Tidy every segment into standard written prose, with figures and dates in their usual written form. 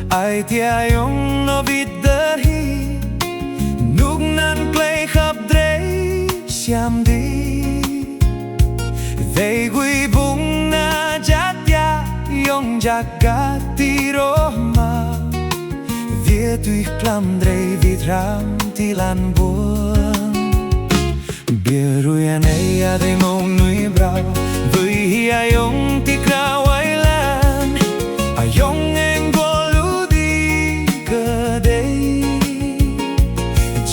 ai tia yong no vidderhi nuk nan play khắp drei xiam đi về quy bung na jat ya yong jagati roma vie tui klam drei vitram tilan buồn bia ruya nei a de mong nui brau vui hi yong ti krau ai lan yong en golu đi cơ đây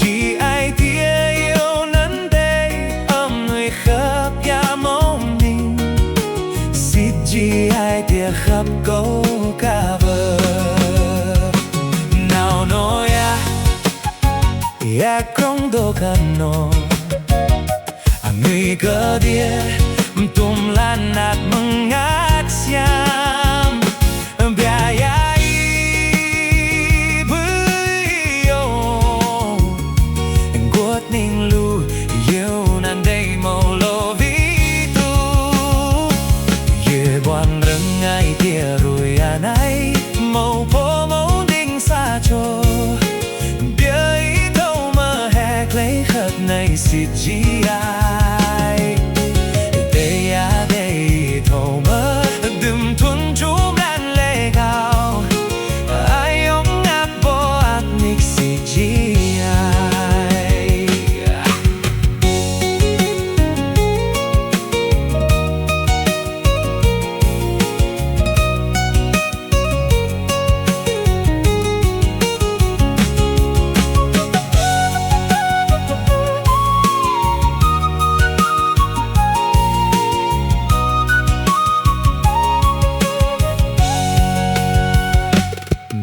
chỉ ai tia yêu nắn đây người khắp ya mong mình xịt chỉ ai tia khắp câu ca vơ nào nói ya không đâu cần nó người cơ dia tum lan nát mừng ngát xiam biaya i bui guat ning lu yêu nan day màu lo vi tu ye buan rừng ai tia rồi anai màu po màu đinh xa cho bia i đâu mà hẹt lấy khát này xịt chi ai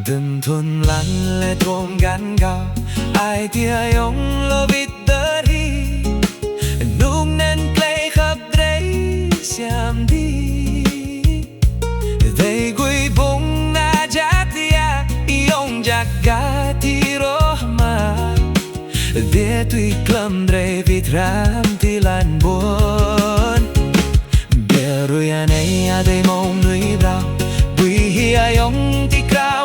đừng thôn lăn lệ thôm gắn gao ai tia yong lo vít tơ đi lúc nên play khắp đấy xiam đi they gui bung na jatia yong jagati roma dia tui klam dre vitram tilan buồn bia ruya nei a de mong nui brau bui hi yong ti krau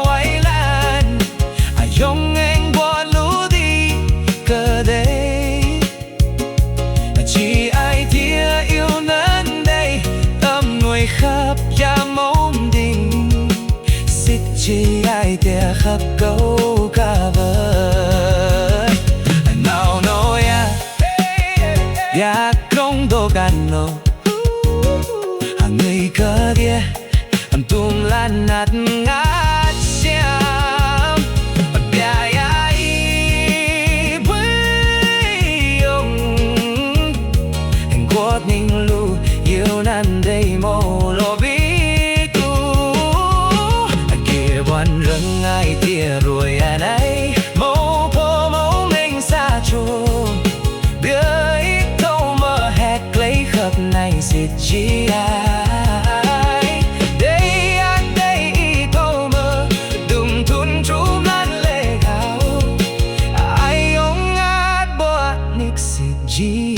yong en golu đi cơ đây chỉ ai tia yêu nắn đây tâm người khắp ya mong đình xịt chỉ ai tia khắp câu ca vơi nào nói ya không đâu cần nó người cơ dia tum lan nát ngát xiam ning lu yêu nan day màu lo vi tu kia buồn rừng ai tia rồi anai màu po màu mình xa chôn bia ít đâu mà hẹt lấy khắp này xịt chi ai đây ít đâu mà đừng thun chú lan lệ gạo ai ông ngát bo nick xịt chi